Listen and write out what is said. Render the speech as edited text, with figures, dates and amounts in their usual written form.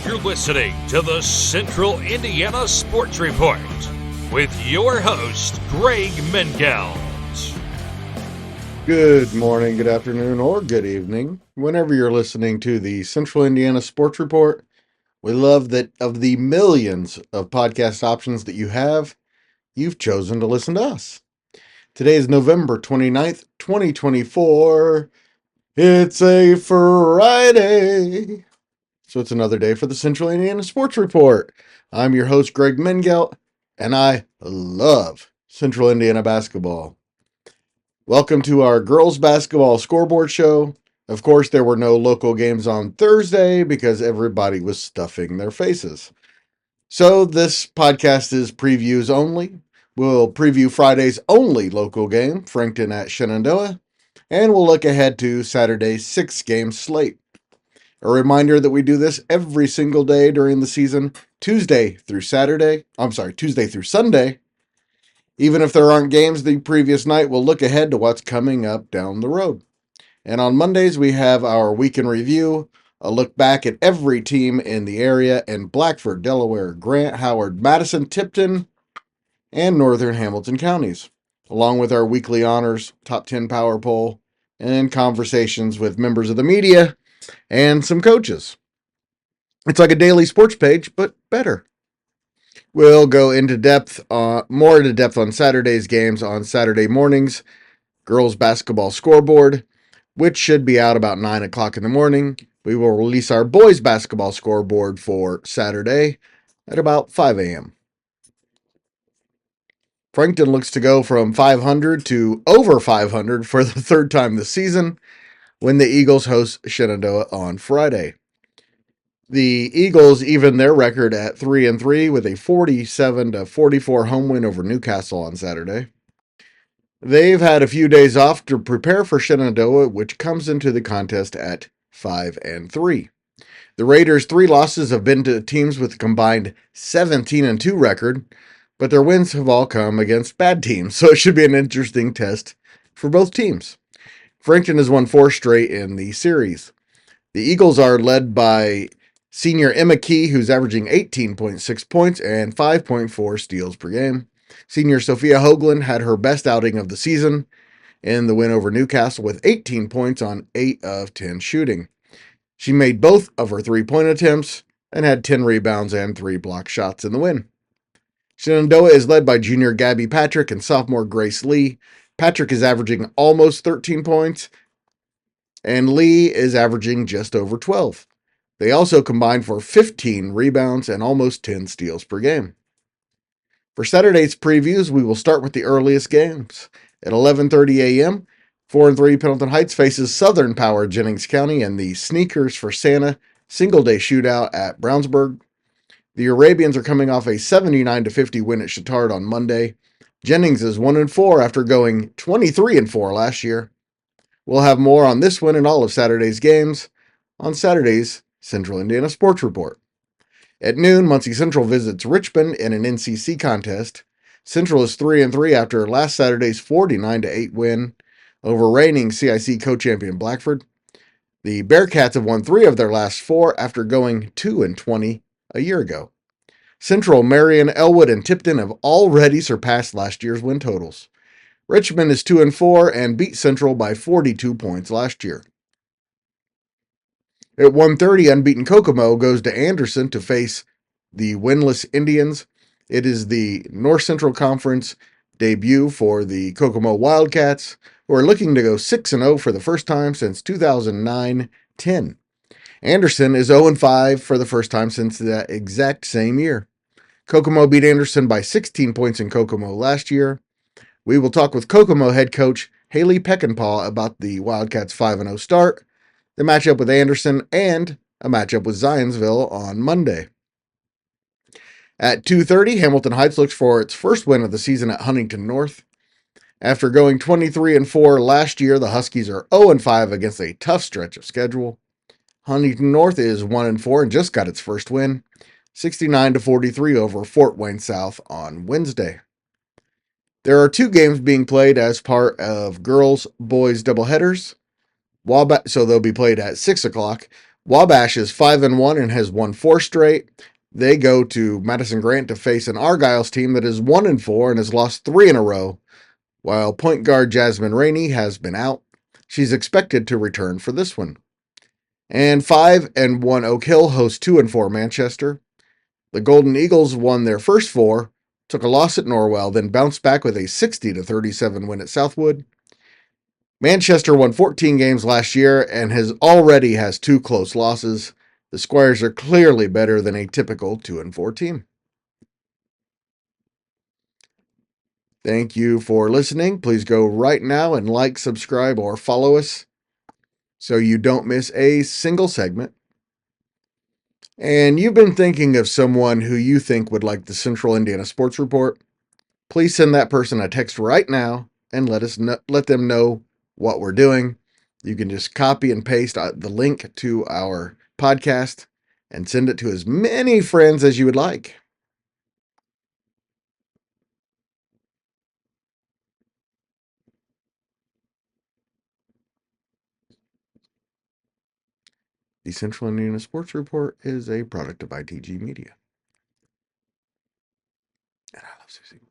You're listening to the Central Indiana Sports Report with your host, Greg Mengelt. Good morning, good afternoon, or good evening, whenever you're listening to the Central Indiana Sports Report. We love that of the millions of podcast options that you have, you've chosen to listen to us. Today is November 29th, 2024. It's a Friday. So it's another day for the Central Indiana Sports Report. I'm your host, Greg Mengelt, and I love Central Indiana basketball. Welcome to our girls basketball scoreboard show. Of course, there were no local games on Thursday because everybody was stuffing their faces. So this podcast is previews only. We'll preview Friday's only local game, Frankton at Shenandoah, and we'll look ahead to Saturday's 6-game slate. A reminder that we do this every single day during the season, Tuesday through Sunday. Even if there aren't games the previous night, we'll look ahead to what's coming up down the road. And on Mondays, we have our week in review, a look back at every team in the area in Blackford, Delaware, Grant, Howard, Madison, Tipton, and Northern Hamilton counties, along with our weekly honors, top 10 power poll, and conversations with members of the media and some coaches. It's like a daily sports page, but better. We'll go more into depth on Saturday's games on Saturday mornings. Girls basketball scoreboard, which should be out about 9 o'clock in the morning. We will release our boys basketball scoreboard for Saturday at about 5 a.m. Frankton looks to go from 500 to over 500 for the third time this season when the Eagles host Shenandoah on Friday. The Eagles even their record at 3-3 with a 47-44 home win over Newcastle on Saturday. They've had a few days off to prepare for Shenandoah, which comes into the contest at 5-3. The Raiders' 3 losses have been to teams with a combined 17-2 record, but their wins have all come against bad teams, so it should be an interesting test for both teams. Frankton has won 4 straight in the series. The Eagles are led by senior Emma Key, who's averaging 18.6 points and 5.4 steals per game. Senior Sophia Hoagland had her best outing of the season in the win over Newcastle with 18 points on 8 of 10 shooting. She made both of her 3-point attempts and had 10 rebounds and 3 block shots in the win. Shenandoah is led by junior Gabby Patrick and sophomore Grace Lee. Patrick is averaging almost 13 points, and Lee is averaging just over 12. They also combined for 15 rebounds and almost 10 steals per game. For Saturday's previews, we will start with the earliest games. At 11:30 a.m., 4-3 Pendleton Heights faces Southern Power Jennings County and the Sneakers for Santa single-day shootout at Brownsburg. The Arabians are coming off a 79-50 win at Chittard on Monday. Jennings is 1-4 after going 23-4 last year. We'll have more on this one and all of Saturday's games on Saturday's Central Indiana Sports Report. At noon, Muncie Central visits Richmond in an NCC contest. Central is 3-3 after last Saturday's 49-8 win over reigning CIC co-champion Blackford. The Bearcats have won 3 of their last 4 after going 2-20 a year ago. Central, Marion, Elwood, and Tipton have already surpassed last year's win totals. Richmond is 2-4 and beat Central by 42 points last year. At 1:30, unbeaten Kokomo goes to Anderson to face the winless Indians. It is the North Central Conference debut for the Kokomo Wildcats, who are looking to go 6-0 for the first time since 2009-10. Anderson is 0-5 for the first time since that exact same year. Kokomo beat Anderson by 16 points in Kokomo last year. We will talk with Kokomo head coach Haley Peckinpah about the Wildcats' 5-0 start, the matchup with Anderson, and a matchup with Zionsville on Monday. At 2:30, Hamilton Heights looks for its first win of the season at Huntington North. After going 23-4 last year, the Huskies are 0-5 against a tough stretch of schedule. Huntington North is 1-4 and just got its first win, 69-43 over Fort Wayne South on Wednesday. There are 2 games being played as part of girls-boys doubleheaders. So they'll be played at 6 o'clock. Wabash is 5-1 and has won 4 straight. They go to Madison Grant to face an Argyle's team that is 1-4 and has lost 3 in a row, while point guard Jasmine Rainey has been out. She's expected to return for this one. And 5-1 Oak Hill hosts 2-4 Manchester. The Golden Eagles won their first 4, took a loss at Norwell, then bounced back with a 60-37 win at Southwood. Manchester won 14 games last year and already has 2 close losses. The Squires are clearly better than a typical 2-4 team. Thank you for listening. Please go right now and like, subscribe, or follow us so you don't miss a single segment. And you've been thinking of someone who you think would like the Central Indiana Sports Report. Please send that person a text right now and let them know what we're doing. You can just copy and paste the link to our podcast and send it to as many friends as you would like. The Central Indiana Sports Report is a product of ITG Media. And I love Susie.